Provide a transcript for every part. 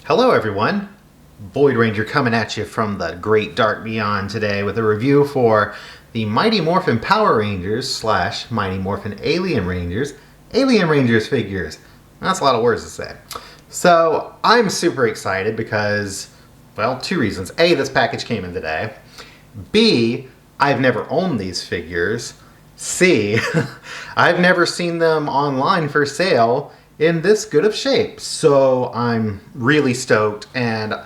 Hello everyone, Void Ranger coming at you from the Great Dark Beyond today with a review for the Mighty Morphin Power Rangers / Mighty Morphin Alien Rangers figures. That's a lot of words to say. So I'm super excited because, well, two reasons. A, this package came in today. B, I've never owned these figures. C, I've never seen them online for sale in this good of shape. So I'm really stoked, and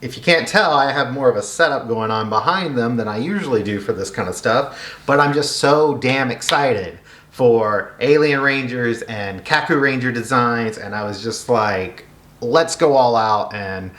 if you can't tell, I have more of a setup going on behind them than I usually do for this kind of stuff, but I'm just so damn excited for Alien Rangers and Kakuranger designs, and I was just like, let's go all out. And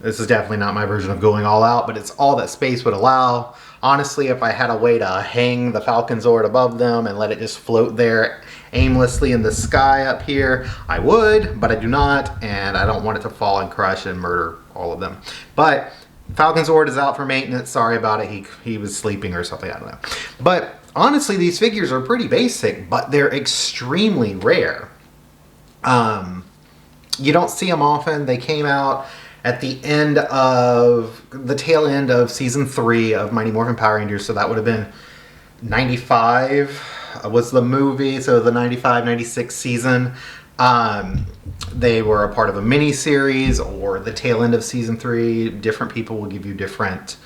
this is definitely not my version of going all out, but it's all that space would allow. Honestly, if I had a way to hang the Falcon Zord above them and let it just float there aimlessly in the sky up here, I would, but I do not, and I don't want it to fall and crush and murder all of them. But Falcon Zord is out for maintenance. Sorry about it. He was sleeping or something. I don't know. But honestly, these figures are pretty basic, but they're extremely rare. You don't see them often. They came out at the tail end of season 3 of Mighty Morphin Power Rangers, so that would have been 95 was the movie, so the 95-96 season. They were a part of a mini-series or the tail end of season 3. Different people will give you different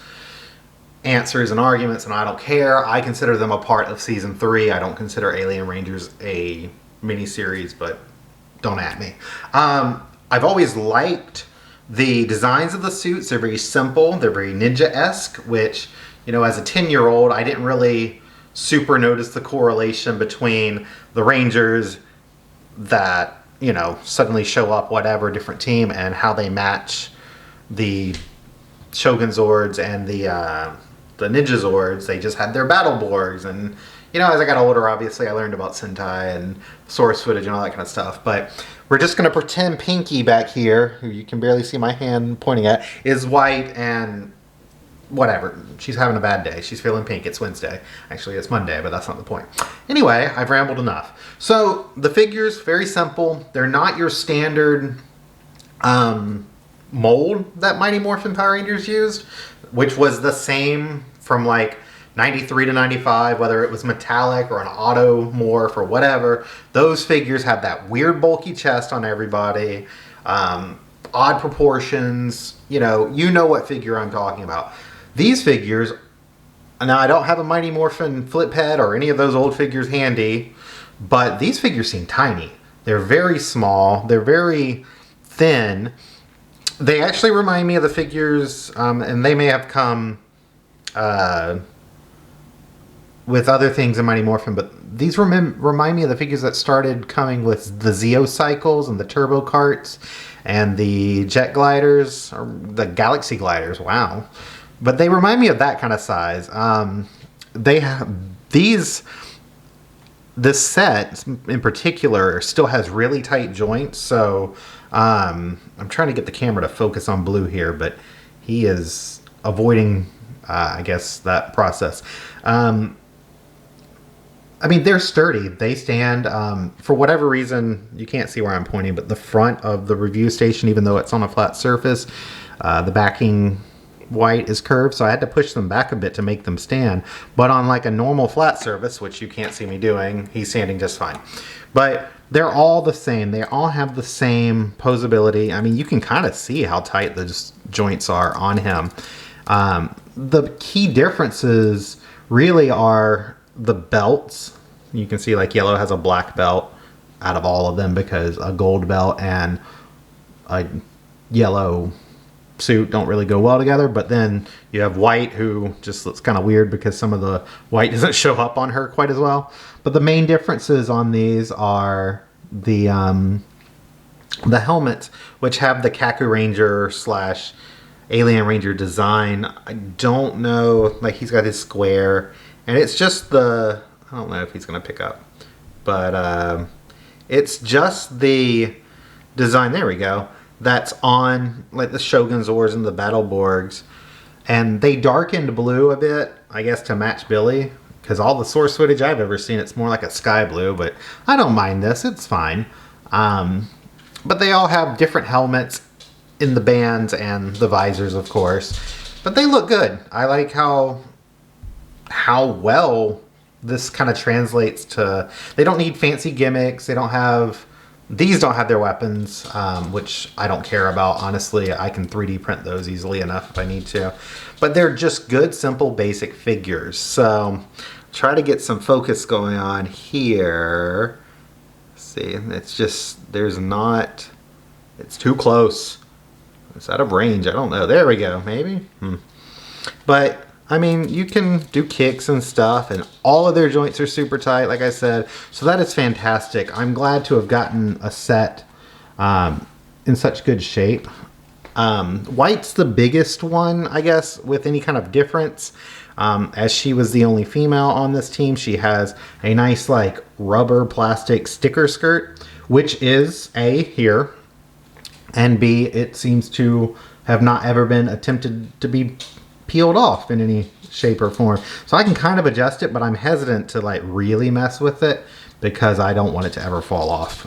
answers and arguments, and I don't care. I consider them a part of season 3. I don't consider Alien Rangers a mini-series, but don't at me. I've always liked the designs of the suits. They're very simple. They're very ninja-esque, which, you know, as a 10-year-old, I didn't really super notice the correlation between the Rangers that, you know, suddenly show up, whatever, different team, and how they match the Shogun Zords and the Ninja Zords. They just had their battle boards, and, you know, as I got older, obviously, I learned about Sentai and source footage and all that kind of stuff. But we're just going to pretend Pinky back here, who you can barely see my hand pointing at, is white, and whatever. She's having a bad day. She's feeling pink. It's Wednesday. Actually, it's Monday, but that's not the point. Anyway, I've rambled enough. So the figures, very simple. They're not your standard mold that Mighty Morphin Power Rangers used, which was the same from like 93 to 95, whether it was metallic or an auto morph or whatever. Those figures have that weird bulky chest on everybody, odd proportions. You know what figure I'm talking about. These figures, now I don't have a Mighty Morphin flip head or any of those old figures handy, but these figures seem tiny. They're very small. They're very thin. They actually remind me of the figures, and they may have come with other things in Mighty Morphin, but these remind me of the figures that started coming with the Zeo Cycles and the Turbo Carts and the Jet Gliders, or the Galaxy Gliders. Wow. But they remind me of that kind of size. They have this set in particular still has really tight joints. So I'm trying to get the camera to focus on Blue here, but he is avoiding, I guess, that process. I mean, they're sturdy. They stand, for whatever reason, you can't see where I'm pointing, but the front of the review station, even though it's on a flat surface, the backing white is curved, so I had to push them back a bit to make them stand. But on like a normal flat surface, which you can't see me doing, he's standing just fine. But they're all the same. They all have the same posability. I mean, you can kind of see how tight the joints are on him. The key differences really are the belts. You can see like yellow has a black belt out of all of them because a gold belt and a yellow suit don't really go well together. But then you have white, who just looks kind of weird because some of the white doesn't show up on her quite as well. But the main differences on these are the helmets, which have the Kakuranger / Alien Ranger design. I don't know, like he's got his square, and it's just I don't know if he's going to pick up, but it's just the design, there we go, that's on like the Shogun Zords and the Battleborgs, and they darkened blue a bit, I guess, to match Billy, because all the source footage I've ever seen, it's more like a sky blue, but I don't mind this, it's fine. But they all have different helmets in the bands and the visors, of course. But they look good. I like how well this kind of translates to... They don't need fancy gimmicks. They don't have... These don't have their weapons, which I don't care about. Honestly, I can 3D print those easily enough if I need to. But they're just good, simple, basic figures. So try to get some focus going on here. See, it's just, there's not... It's too close. It's out of range. I don't know. There we go. Maybe? But... I mean, you can do kicks and stuff, and all of their joints are super tight, like I said. So that is fantastic. I'm glad to have gotten a set in such good shape. White's the biggest one, I guess, with any kind of difference. As she was the only female on this team, she has a nice, like, rubber plastic sticker skirt, which is A, here, and B, it seems to have not ever been attempted to be peeled off in any shape or form. So I can kind of adjust it, but I'm hesitant to like really mess with it because I don't want it to ever fall off.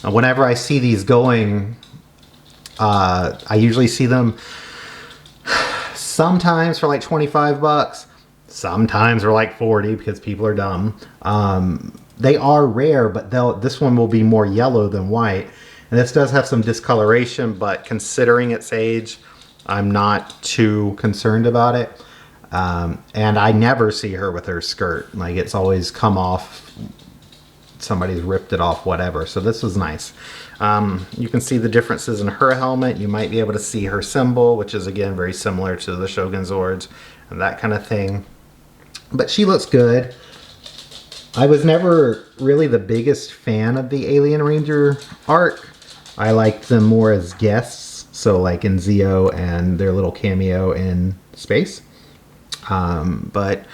Whenever I see these going, I usually see them sometimes for like 25 bucks, sometimes for like 40 because people are dumb. They are rare, but this one will be more yellow than white. And this does have some discoloration, but considering its age, I'm not too concerned about it. And I never see her with her skirt. Like, it's always come off. Somebody's ripped it off, whatever. So this was nice. You can see the differences in her helmet. You might be able to see her symbol, which is, again, very similar to the Shogun Zords and that kind of thing. But she looks good. I was never really the biggest fan of the Alien Ranger arc. I liked them more as guests. So like in Zeo and their little cameo in space. But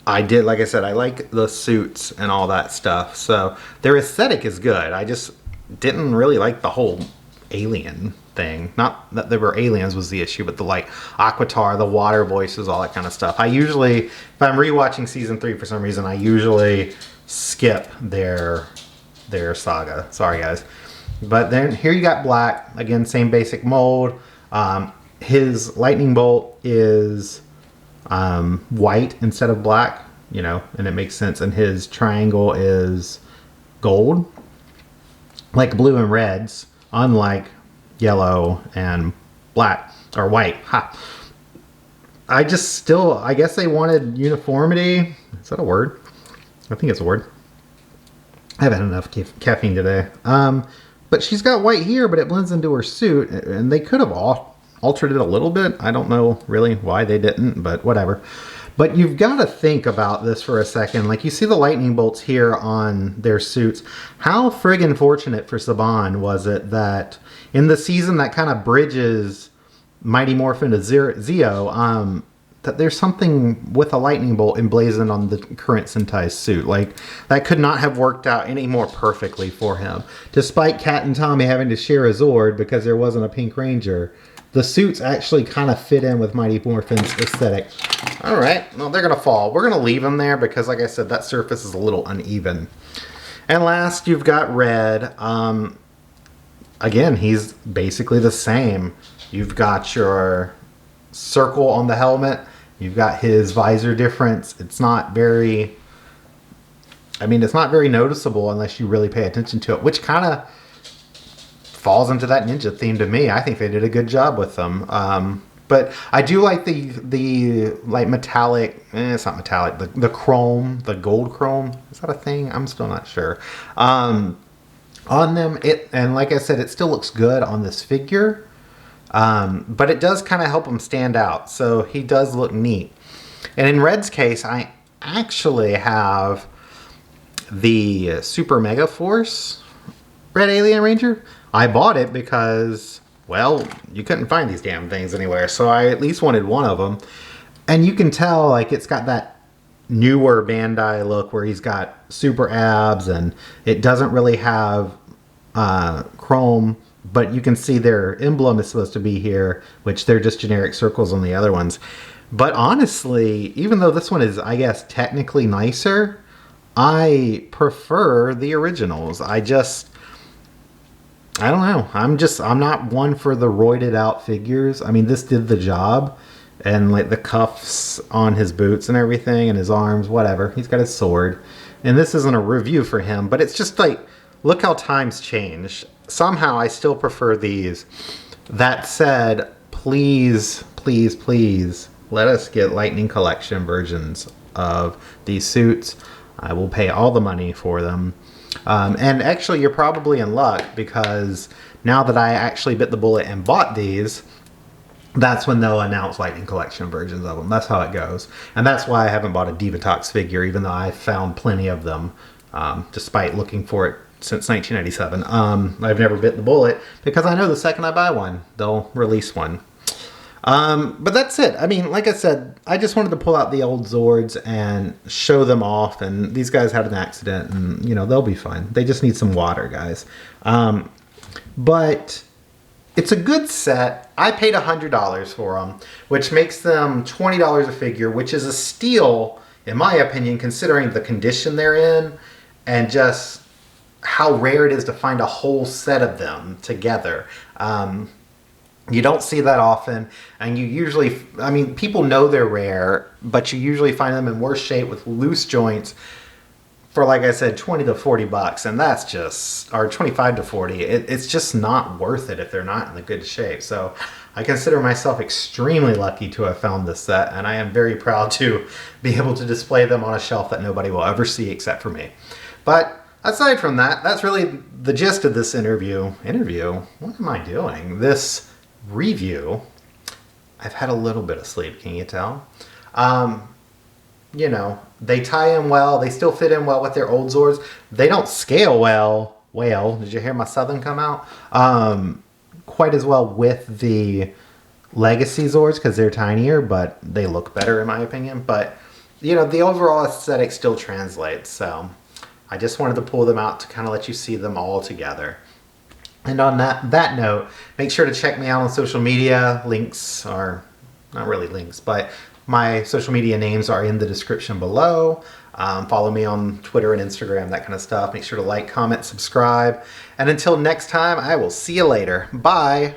I did, like I said, I like the suits and all that stuff. So their aesthetic is good. I just didn't really like the whole alien thing. Not that there were aliens was the issue, but the like Aquitar, the water voices, all that kind of stuff. I usually, if I'm rewatching season 3 for some reason, I usually skip their saga. Sorry guys. But then here you got Black. Again, same basic mold. His lightning bolt is white instead of black, you know, and it makes sense. And his triangle is gold, like blue and reds, unlike yellow and black, or white. Ha. I guess they wanted uniformity. Is that a word? I think it's a word. I haven't had enough caffeine today. But she's got white here, but it blends into her suit, and they could have altered it a little bit. I don't know really why they didn't, but whatever. But you've got to think about this for a second. Like, you see the lightning bolts here on their suits. How friggin' fortunate for Saban was it that in the season that kind of bridges Mighty Morphin to Zeo, that there's something with a lightning bolt emblazoned on the current Sentai's suit. Like, that could not have worked out any more perfectly for him. Despite Kat and Tommy having to share a Zord because there wasn't a Pink Ranger, the suits actually kind of fit in with Mighty Morphin's aesthetic. All right, well, they're going to fall. We're going to leave them there because, like I said, that surface is a little uneven. And last, you've got Red. Again, he's basically the same. You've got your circle on the helmet. You've got his visor difference. It's not very... I mean, it's not very noticeable unless you really pay attention to it, which kind of falls into that ninja theme to me. I think they did a good job with them. But I do like the like metallic... it's not metallic. The chrome, the gold chrome. Is that a thing? I'm still not sure. On them, and like I said, it still looks good on this figure. But it does kind of help him stand out. So he does look neat. And in Red's case, I actually have the Super Mega Force Red Alien Ranger. I bought it because, well, you couldn't find these damn things anywhere. So I at least wanted one of them. And you can tell, like, it's got that newer Bandai look where he's got super abs and it doesn't really have chrome. But you can see their emblem is supposed to be here, which they're just generic circles on the other ones. But honestly, even though this one is, I guess, technically nicer, I prefer the originals. I don't know. I'm not one for the roided out figures. I mean, this did the job. And like the cuffs on his boots and everything and his arms, whatever. He's got his sword. And this isn't a review for him, but it's just like, look how times change. Somehow I still prefer these. That said, please, please, please, let us get Lightning Collection versions of these suits. I will pay all the money for them. And actually, you're probably in luck because now that I actually bit the bullet and bought these, that's when they'll announce Lightning Collection versions of them. That's how it goes. And that's why I haven't bought a Divatox figure, even though I found plenty of them, despite looking for it since 1997. I've never bit the bullet because I know the second I buy one, they'll release one. But that's it. I mean, like I said, I just wanted to pull out the old Zords and show them off. And these guys had an accident and, you know, they'll be fine. They just need some water, guys. But it's a good set. I paid $100 for them, which makes them $20 a figure, which is a steal, in my opinion, considering the condition they're in and just how rare it is to find a whole set of them together. You don't see that often, and you usually, I mean, people know they're rare, but you usually find them in worse shape with loose joints for, like I said, 20 to 40 bucks, and that's just, or 25 to 40. It's just not worth it if they're not in the good shape. So I consider myself extremely lucky to have found this set, and I am very proud to be able to display them on a shelf that nobody will ever see except for me. But aside from that, that's really the gist of this interview. What am I doing? This review. I've had a little bit of sleep, can you tell? You know, they tie in well. They still fit in well with their old Zords. They don't scale well. Did you hear my Southern come out? Quite as well with the Legacy Zords because they're tinier, but they look better in my opinion. But, you know, the overall aesthetic still translates. So I just wanted to pull them out to kind of let you see them all together. And on that note, make sure to check me out on social media. Links are, not really links, but my social media names are in the description below. Follow me on Twitter and Instagram, that kind of stuff. Make sure to like, comment, subscribe. And until next time, I will see you later. Bye.